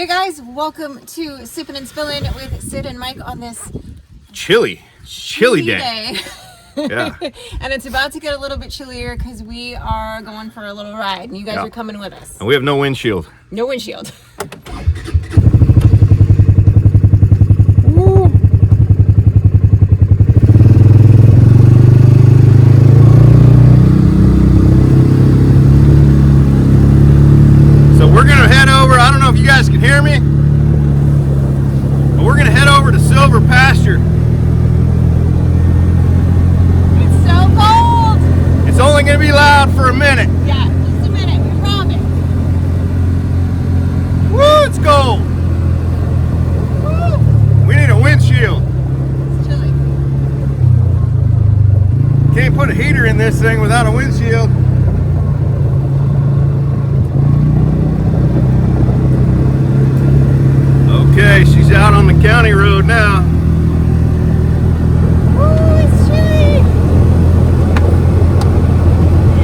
Hey guys, welcome to Sippin Spillin with Syd and Mike on this chilly day. Yeah. And it's about to get a little bit chillier because we are going for a little ride and you guys are coming with us. And we have no windshield. No windshield. So we're gonna head over, I don't know if you guys can hear me, but we're gonna head over to Pasture. It's so cold. It's only gonna be loud for a minute. Yeah, just a minute, we promise. Woo, it's cold. Woo. We need a windshield. It's chilly. Can't put a heater in this thing without a windshield. Okay, she's out on the county road now. Ooh, it's chilly.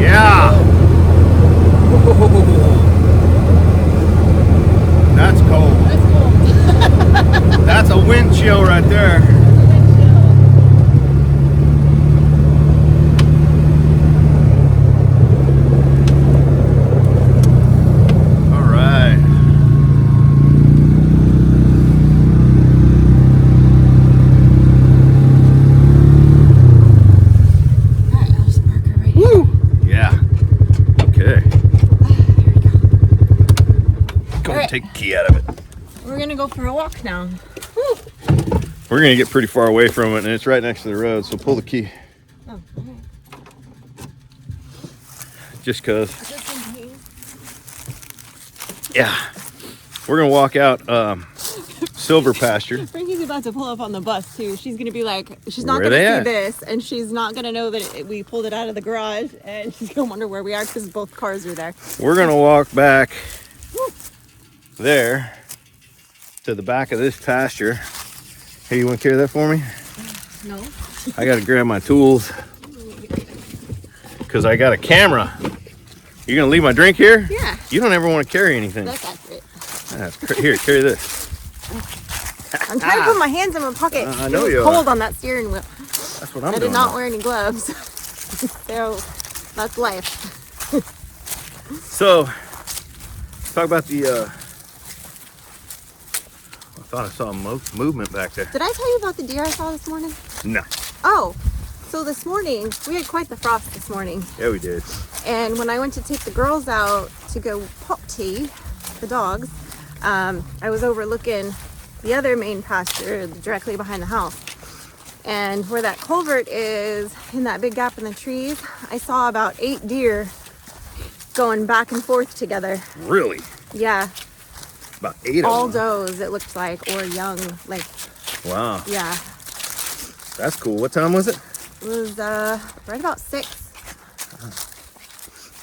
Yeah. That's cold. That's cold. That's a wind chill right there. Take the key out of it. We're gonna go for a walk now. Woo. We're gonna get pretty far away from it, and it's right next to the road, so pull the key. Oh, okay. Just cause. Yeah. We're gonna walk out Silver Pasture. Frankie's about to pull up on the bus too. She's gonna be like, she's not Where gonna see this, and she's not gonna know that we pulled it out of the garage, and she's gonna wonder where we are because both cars are there. We're gonna walk back there to the back of this pasture. Hey, you want to carry that for me? No. I gotta grab my tools because I got a camera. You gonna leave my drink here? Yeah. You don't ever want to carry anything. That's accurate. Here, carry this. I'm trying to put my hands in my pocket. I know you are. Cold on that steering wheel. That's what I'm doing. I did not wear any gloves. So that's life. So talk about the I thought I saw a movement back there. Did I tell you about the deer I saw this morning? No. Oh, so this morning, we had quite the frost this morning. Yeah, we did. And when I went to take the girls out to go potty, the dogs, I was overlooking the other main pasture directly behind the house. And where that culvert is, in that big gap in the trees, I saw about 8 deer going back and forth together. Really? Yeah. About 8 all of them. All does, it looked like, or young, like. Wow. Yeah. That's cool. What time was it? It was right about 6.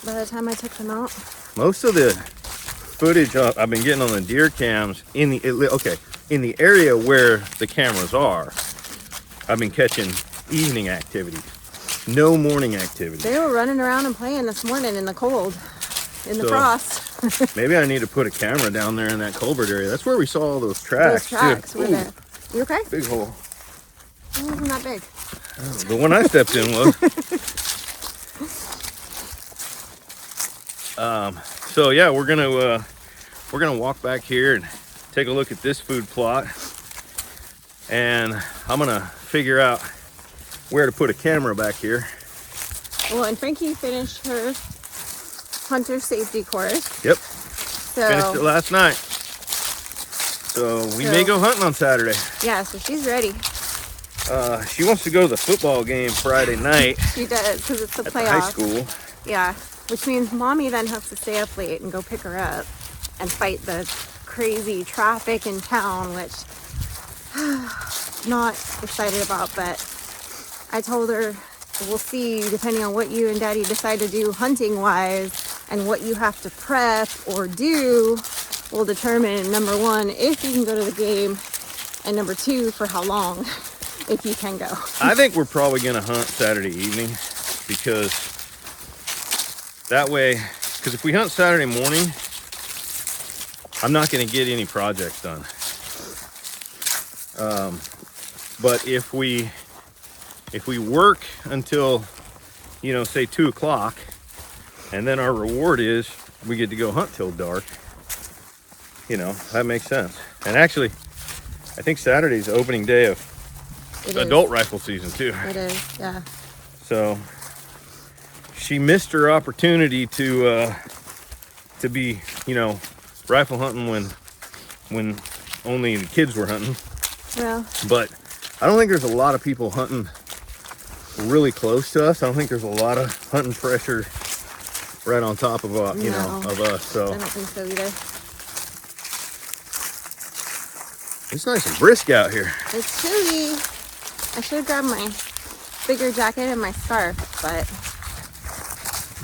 By the time I took them out. Most of the footage I've been getting on the deer cams in the area where the cameras are, I've been catching evening activities. No morning activities. They were running around and playing this morning in the cold, in the frost. Maybe I need to put a camera down there in that culvert area. That's where we saw all those tracks. Those tracks were there. You okay? Big hole. It wasn't that big. The one I stepped in was. So yeah, we're gonna walk back here and take a look at this food plot, and I'm gonna figure out where to put a camera back here. Well, and Frankie finished her hunter safety course. Yep. So finished it last night. So we may go hunting on Saturday. Yeah, so she's ready. She wants to go to the football game Friday night. She does, because it's the playoffs. At the high school. Yeah, which means mommy then has to stay up late and go pick her up and fight the crazy traffic in town, which not excited about, but I told her we'll see, depending on what you and daddy decide to do hunting wise and what you have to prep or do will determine, number 1, if you can go to the game, and number 2, for how long, if you can go. I think we're probably gonna hunt Saturday evening, because that way, because if we hunt Saturday morning, I'm not going to get any projects done. But if we work until, you know, say 2 o'clock, and then our reward is we get to go hunt till dark, you know, that makes sense. And actually, I think Saturday's the opening day of adult rifle season too. It is, yeah. So she missed her opportunity to be, you know, rifle hunting when only the kids were hunting. Yeah. But I don't think there's a lot of people hunting really close to us. I don't think there's a lot of hunting pressure right on top of you know, of us. So I don't think so either. It's nice and brisk out here. It's chilly. I should have grabbed my bigger jacket and my scarf, but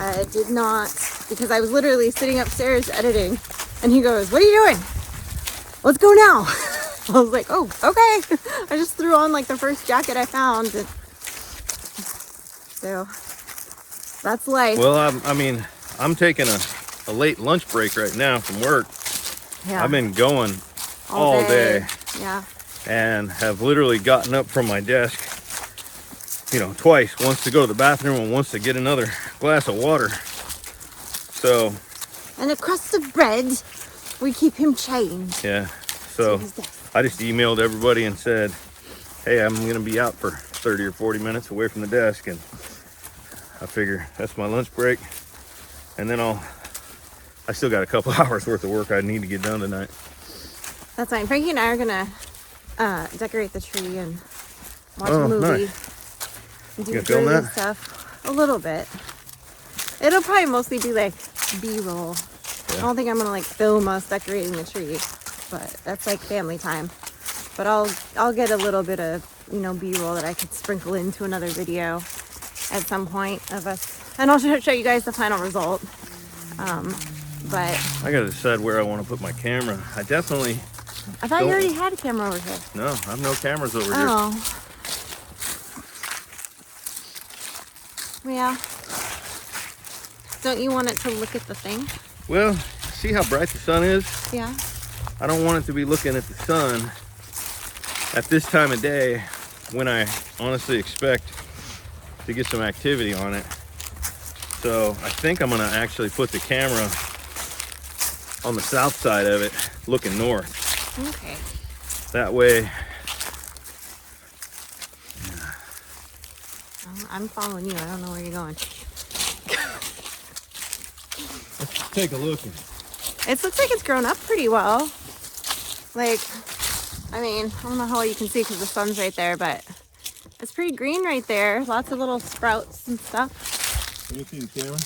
I did not, because I was literally sitting upstairs editing, and he goes, "What are you doing? Let's go now." I was like, "Oh, okay." I just threw on like the first jacket I found. And so that's life. Well, I mean, I'm taking a late lunch break right now from work. Yeah. I've been going all day. Yeah. And have literally gotten up from my desk, you know, twice. Once to go to the bathroom and once to get another glass of water. So. And a crust of bread, we keep him chained. Yeah. So I just emailed everybody and said, "Hey, I'm going to be out for 30 or 40 minutes away from the desk." And I figure that's my lunch break. And then I still got a couple hours worth of work I need to get done tonight. That's fine. Frankie and I are gonna decorate the tree and watch a movie. Nice. And do You film that stuff a little bit. It'll probably mostly be like B-roll. Yeah. I don't think I'm gonna like film us decorating the tree, but that's like family time. But I'll get a little bit of, you know, B-roll that I could sprinkle into another video at some point of us, and I'll show you guys the final result. But I gotta decide where I want to put my camera. I thought you already had a camera over here. No, I have no cameras over here. Oh. Yeah. Don't you want it to look at the thing? Well, see how bright the sun is? Yeah. I don't want it to be looking at the sun at this time of day when I honestly expect to get some activity on it. So I think I'm gonna actually put the camera on the south side of it, looking north. Okay. That way. I'm following you. I don't know where you're going. Let's take a look. It looks like it's grown up pretty well. Like, I mean, I don't know how well you can see because the sun's right there, but it's pretty green right there. Lots of little sprouts and stuff. Can you see the camera?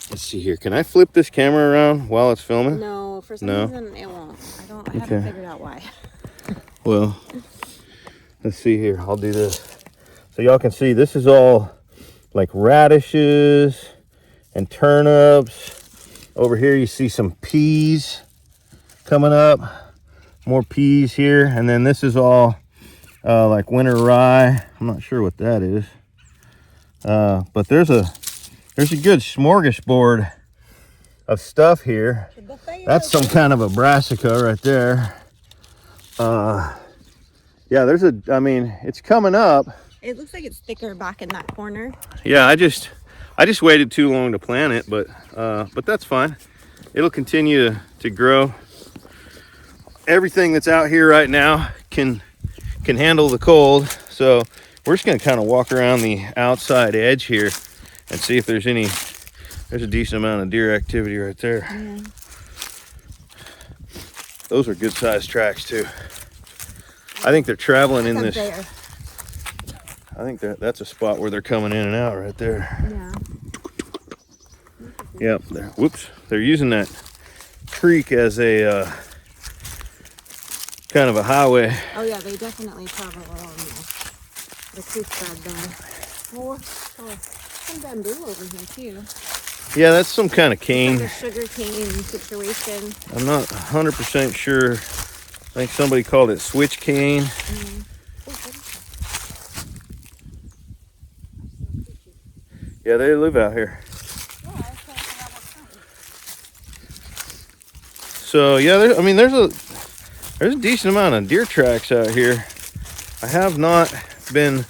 Let's see here. Can I flip this camera around while it's filming? No, for some reason it won't. I haven't figured out why. Well, let's see here. I'll do this. So y'all can see this is all like radishes and turnips. Over here you see some peas coming up. More peas here. And then this is all like winter rye. I'm not sure what that is. But there's a good smorgasbord of stuff here. That's some kind of a brassica right there. Yeah, I mean, it's coming up. It looks like it's thicker back in that corner. Yeah, I just waited too long to plant it, but that's fine. It'll continue to grow. Everything that's out here right now can handle the cold. So we're just gonna kind of walk around the outside edge here and see if there's a decent amount of deer activity right there. Yeah. Those are good sized tracks too. I think they're traveling in this. There. I think that's a spot where they're coming in and out right there. Yeah. Yep. Whoops. They're using that creek as a kind of a highway. Oh yeah, they definitely travel along the creek bed there. More some bamboo over here too. Yeah, that's some kind of cane. Like a sugar cane situation. I'm not 100% sure. I think somebody called it switch cane. Mm-hmm. Yeah, they live out here. So yeah, I mean, there's a decent amount of deer tracks out here. I have not been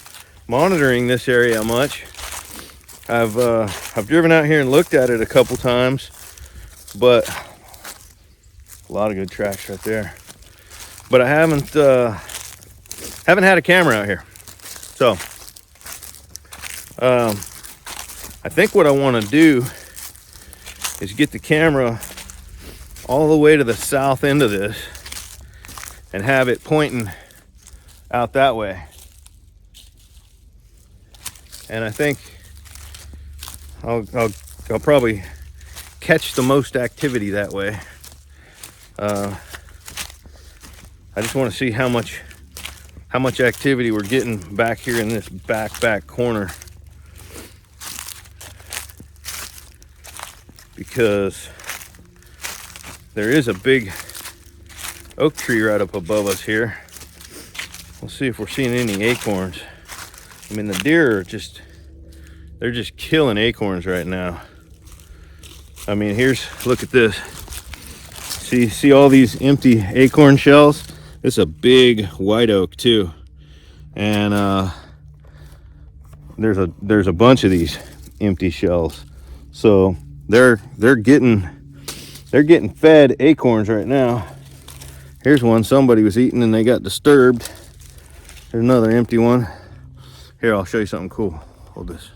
monitoring this area much. I've driven out here and looked at it a couple times, but a lot of good tracks right there. But I haven't had a camera out here. So I think what I want to do is get the camera all the way to the south end of this and have it pointing out that way. And I think I'll probably catch the most activity that way. I just want to see how much activity we're getting back here in this back corner, because there is a big oak tree right up above us here. We'll see if we're seeing any acorns. I mean, the deer are they're just killing acorns right now. I mean, look at this. See all these empty acorn shells? It's a big white oak too. And there's a bunch of these empty shells. So they're getting fed acorns right now. Here's one somebody was eating and they got disturbed. There's another empty one. Here, I'll show you something cool. Hold this.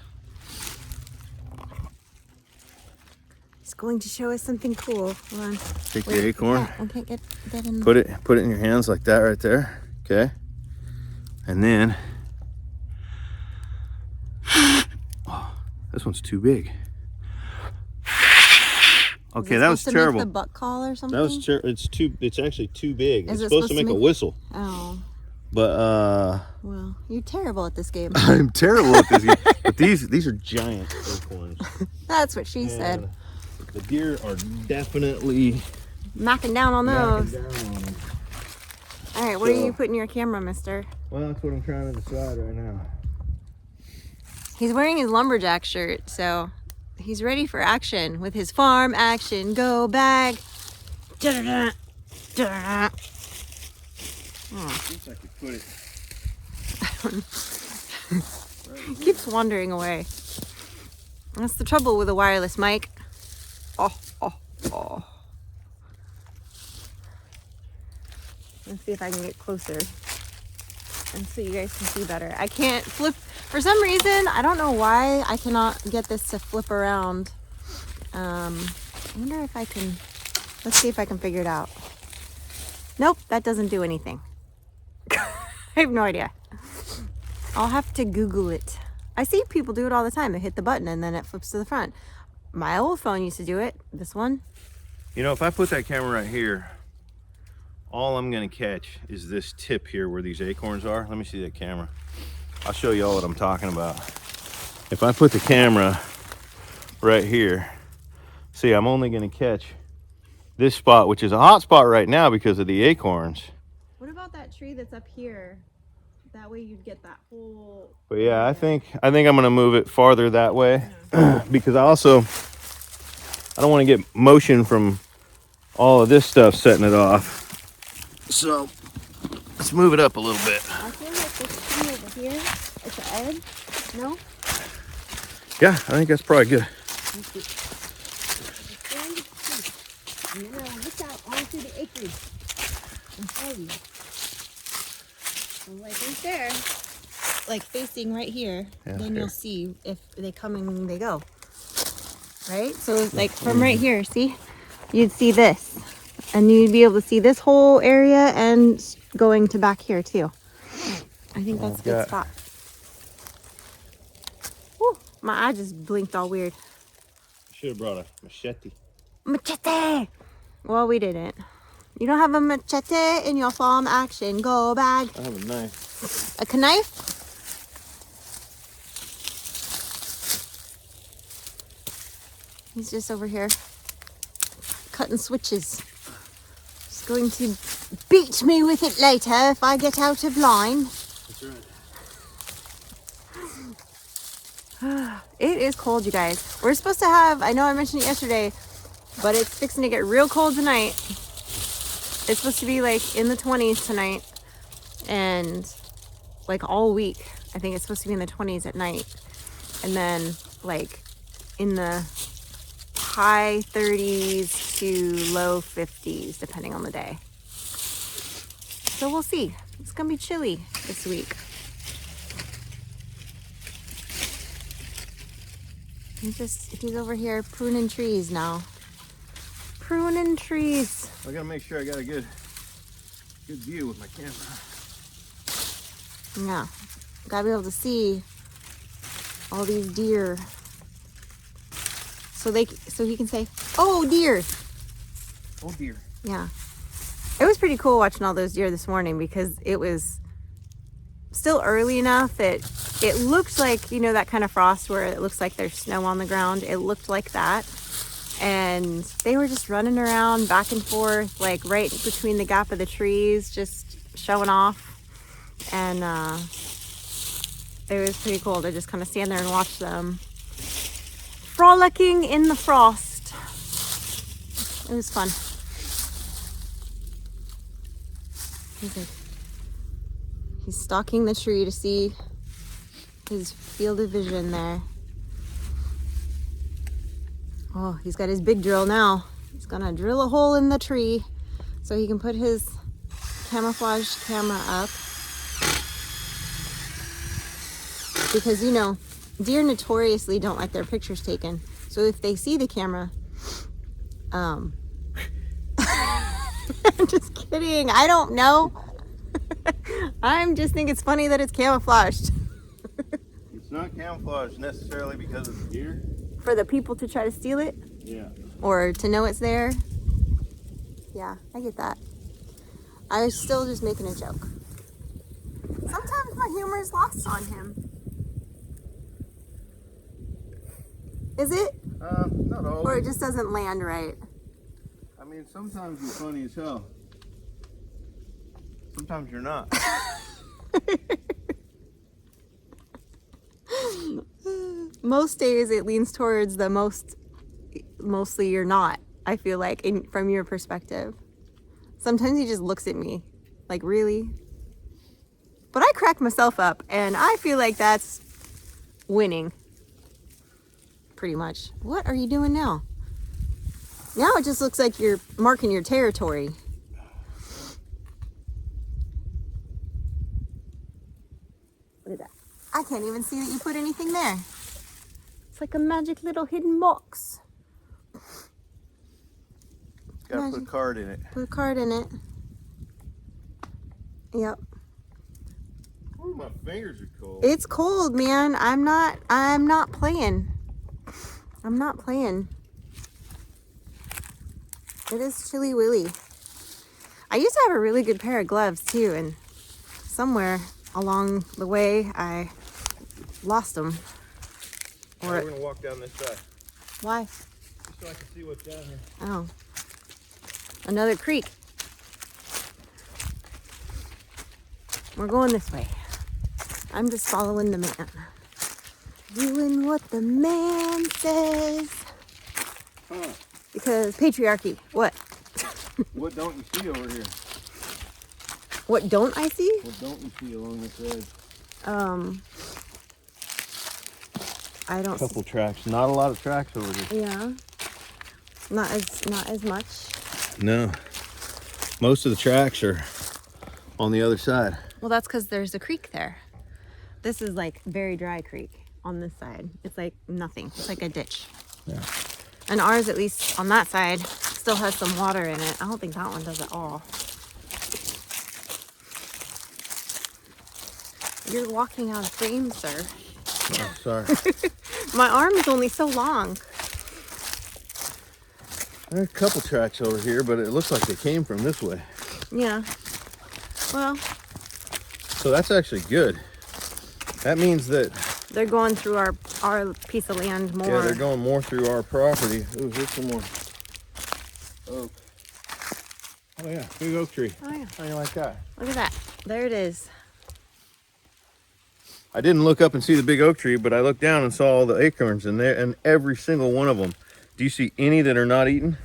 He's going to show us something cool. Hold on. Take the acorn. I can't get that in. Put it in your hands like that right there. Okay. And then oh, this one's too big. Okay, that was terrible. Make the buck call or something? That was it's actually too big. Is it's supposed to make a whistle. Oh. But well, you're terrible at this game. I'm terrible at this game. But these are giant acorns. That's what she said. The deer are definitely knocking down on those. Down on them. All right, where are you putting your camera, mister? Well, that's what I'm trying to decide right now. He's wearing his lumberjack shirt, so he's ready for action with his farm action. Go bag. Da-da-da. Da-da-da. Seems I could put it. Keeps wandering away. That's the trouble with a wireless mic. Oh. Let's see if I can get closer and so you guys can see better. I can't flip for some reason. I don't know why I cannot get this to flip around. I wonder if I can. Let's see if I can figure it out. Nope, that doesn't do anything. I have no idea. I'll have to Google it. I see people do it all the time. They hit the button and then it flips to the front. My old phone used to do it. This one. You know, if I put that camera right here, all I'm gonna catch is this tip here where these acorns are. Let me see that camera. I'll show you all what I'm talking about. If I put the camera right here, see, I'm only gonna catch this spot, which is a hot spot right now because of the acorns. What about that tree that's up here? That way you'd get that whole. But yeah, I think I'm gonna move it farther that way because I don't want to get motion from all of this stuff setting it off. So let's move it up a little bit. I feel like this tree over here at the edge. No? Yeah, I think that's probably good. And then I'll look out onto the acreage and show you. So like right there, like facing right here, yeah, then you'll see if they come and they go. Right? So like from right here, see? You'd see this. And you'd be able to see this whole area and going to back here too. I think that's a good spot. Whew, my eye just blinked all weird. Should have brought a machete. Machete! Well, we didn't. You don't have a machete in your farm action. Go bag. I have a knife. A knife? He's just over here cutting switches. He's going to beat me with it later if I get out of line. That's right. It is cold, you guys. We're supposed to have, I know I mentioned it yesterday, but it's fixing to get real cold tonight. It's supposed to be like in the 20s tonight, and like all week. I think it's supposed to be in the 20s at night, and then like in the high 30s to low 50s depending on the day. So we'll see. It's gonna be chilly this week. He's over here pruning trees now. Pruning trees. I gotta make sure I got a good view with my camera. Yeah, gotta be able to see all these deer, so he can say, "Oh, deer." Oh dear. Yeah, it was pretty cool watching all those deer this morning because it was still early enough that it looked like, you know, that kind of frost where it looks like there's snow on the ground. It looked like that, and they were just running around back and forth, like right between the gap of the trees, just showing off. And it was pretty cool to just kind of stand there and watch them frolicking in the frost. It was fun. He's stalking the tree to see his field of vision there. Oh, he's got his big drill now. He's gonna drill a hole in the tree so he can put his camouflage camera up. Because, you know, deer notoriously don't like their pictures taken. So if they see the camera, I'm just kidding. I don't know. I just think it's funny that it's camouflaged. It's not camouflaged necessarily because of the deer. For the people to try to steal it? Yeah. Or to know it's there? Yeah, I get that. I was still just making a joke. Sometimes my humor is lost on him. Is it? Not always. Or it just doesn't land right? I mean, sometimes you're funny as hell. Sometimes you're not. Most days it leans towards the mostly you're not, I feel like, from your perspective. Sometimes he just looks at me like, really? But I crack myself up, and I feel like that's winning. Pretty much. What are you doing now? Now it just looks like you're marking your territory. What is that? I can't even see that you put anything there. It's like a magic little hidden box. Gotta put a card in it. Put a card in it. Yep. Ooh, my fingers are cold. It's cold, man. I'm not playing. I'm not playing. It is chilly willy. I used to have a really good pair of gloves too, and somewhere along the way I lost them. Or we're gonna walk down this side. Why? Just so I can see what's down here. Oh. Another creek. We're going this way. I'm just following the man. Doing what the man says. Huh. Because patriarchy. What? What don't you see over here? What don't I see? What don't you see along this edge? I don't. Couple tracks. Not a lot of tracks over here. Yeah. Not as much. No. Most of the tracks are on the other side. Well, that's because there's a creek there. This is like very dry creek on this side. It's like nothing. It's like a ditch. Yeah. And ours, at least on that side, still has some water in it. I don't think that one does at all. You're walking out of frame, sir. Oh, sorry. My arm is only so long. There are a couple tracks over here, but it looks like they came from this way. Yeah. Well. So that's actually good. That means that They're going through our piece of land more. yeah, they're going more through our property. Ooh, here's some more oak. Oh yeah, big oak tree. Oh yeah. How do you like that? Look at that. There it is. I didn't look up and see the big oak tree, but I looked down and saw all the acorns in there, and every single one of them. Do you see any that are not eaten?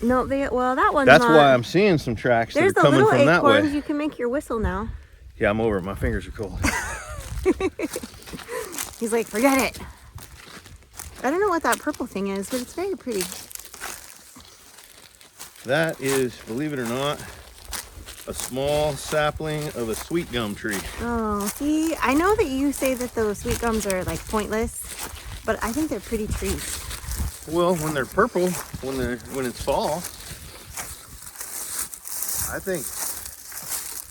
No, well, that one's That's not. why I'm seeing some tracks There's that are the coming little from that acorns. way. You can make your whistle now. Yeah, I'm over it. My fingers are cold. He's like, forget it. I don't know what that purple thing is, but it's very pretty. That is, believe it or not, a small sapling of a sweet gum tree. Oh, see, I know that you say that those sweet gums are like pointless, but I think they're pretty trees. Well, when they're purple, when it's fall, I think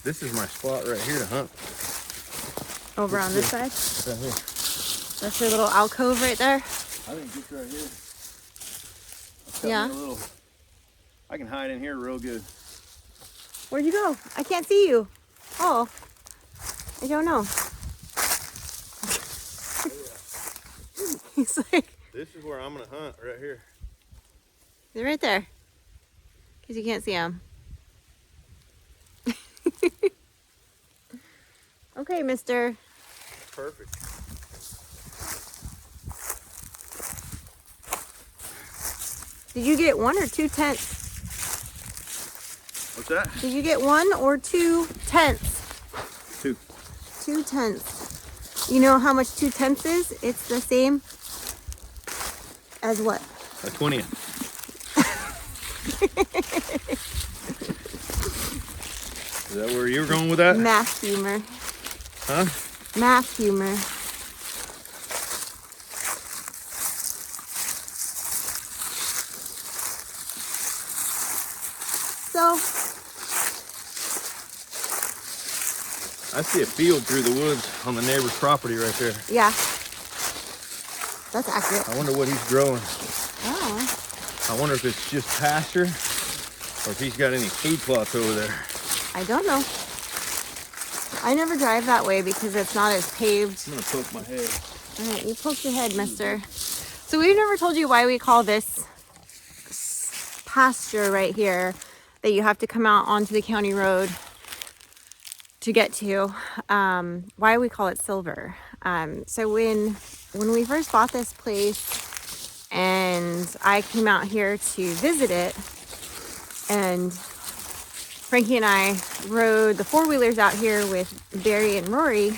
this is my spot right here to hunt. Over on this side? Right here. That's your little alcove right there? I think just right here. Yeah. I can hide in here real good. Where'd you go? I can't see you. Oh, I don't know. He's like, This is where I'm gonna hunt, right here. they're right there. Because you can't see them. Okay, mister. Perfect. Did you get 1 or 2 tents? What's that? Did you get 1 or 2 tents? 2. 2 tents. You know how much 2 tents is? It's the same as what? A 20th. Is that where you were going with that? Math humor. Huh? Math humor. So, I see a field through the woods on the neighbor's property right there. yeah. That's accurate. I wonder what he's growing. Oh. I wonder if it's just pasture or if he's got any food plots over there. I don't know. I never drive that way because it's not as paved. I'm gonna poke my head. All right, you poked your head, mister. So we've never told you why we call this pasture right here that you have to come out onto the county road to get to. Why we call it silver. So when we first bought this place and I came out here to visit it, and Frankie and I rode the 4-wheelers out here with Barry and Rory,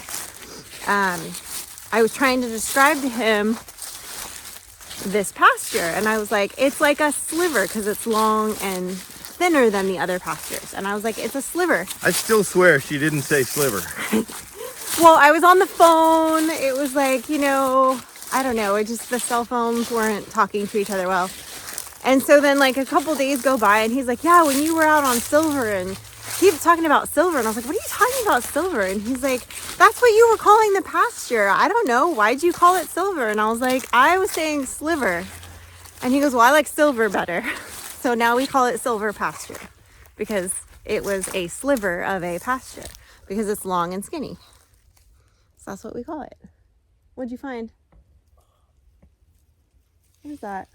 I was trying to describe to him this pasture, and I was like, it's like a sliver because it's long and thinner than the other pastures. And I was like, it's a sliver. I still swear she didn't say sliver. Well, I was on the phone. It was like, you know, I don't know. It just, the cell phones weren't talking to each other well. And so then like a couple days go by and he's like, yeah, when you were out on silver, and he was talking about silver. And I was like, what are you talking about silver? And he's like, that's what you were calling the pasture. I don't know. Why'd you call it silver? And I was like, I was saying sliver. And he goes, well, I like silver better. So now we call it silver pasture because it was a sliver of a pasture because it's long and skinny. So that's what we call it. What'd you find? What is that?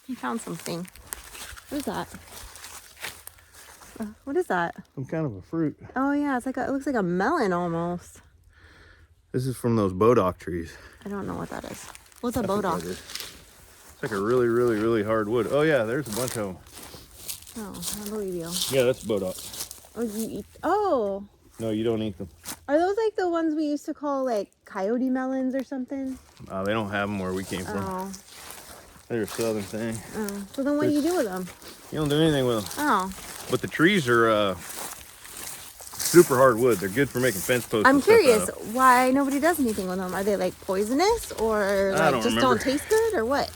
You found something. What is that? What is that? Some kind of a fruit. Oh yeah, it's like it looks like a melon almost. This is from those bodock trees. I don't know what that is. What's a That's what bodock? that is. It's like a really, really, really hard wood. Oh yeah, there's a bunch of them. Oh, I believe you. Yeah, that's bodock. Oh, you eat? Oh, No, you don't eat them. are those like the ones we used to call like coyote melons or something? They don't have them where we came from. Oh, They're a southern thing. oh. So then what do you do with them? You don't do anything with them. Oh, But the trees are super hard wood. They're good for making fence posts. I'm and stuff curious out of. why nobody does anything with them. Are they like poisonous or I like don't just remember. don't taste good or what?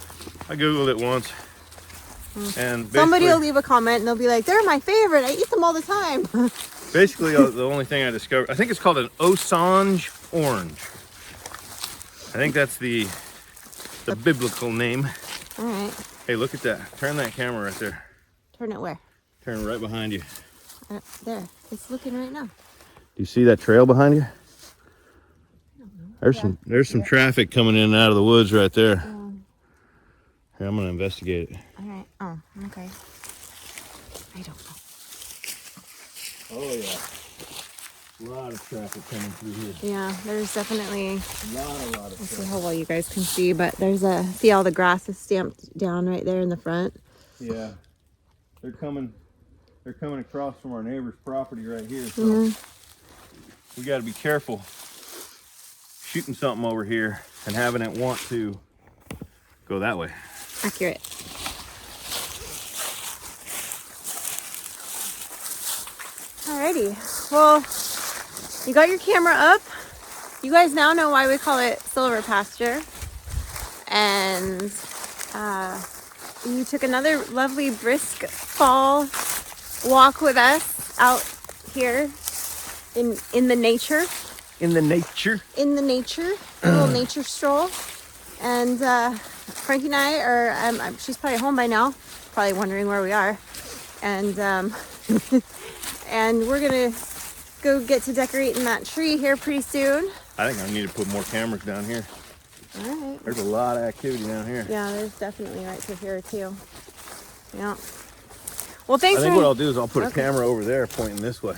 I googled it once, and Somebody will basically, leave a comment and they'll be like, they're my favorite. I eat them all the time. basically the only thing I discovered, I think it's called an Osage orange. I think that's the biblical name. All right. Hey, look at that. Turn that camera right there. Turn it where? Turn right behind you. There. It's looking right now. Do you see that trail behind you? There's some traffic coming in and out of the woods right there. Here, I'm gonna investigate it. All right. Oh, okay. I don't know. Oh yeah. A lot of traffic coming through here. Yeah, there's definitely. A lot of Let's see traffic. how well you guys can see, but see all the grass is stamped down right there in the front. Yeah, they're coming across from our neighbor's property right here. So we got to be careful shooting something over here and having it want to go that way. Accurate. Alrighty, well, you got your camera up. You guys now know why we call it Silver Pasture. And you took another lovely brisk fall walk with us out here in the nature. In the nature. In the nature, a little nature stroll. And Frankie and I are, she's probably home by now, probably wondering where we are. And and we're gonna go get to decorating that tree here pretty soon. I think I need to put more cameras down here. All right. There's a lot of activity down here. Yeah, there's definitely right to here too. Yeah. Well, thanks. I think what I'll do is I'll put a camera over there pointing this way.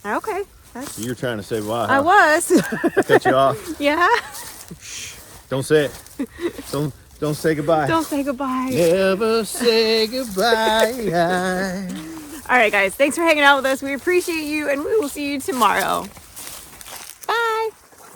Okay. You're trying to say bye. I Huh? was. I cut you off. Yeah. Don't say it. Don't say goodbye. Don't say goodbye. Never say goodbye. All right, guys. Thanks for hanging out with us. We appreciate you, and we will see you tomorrow.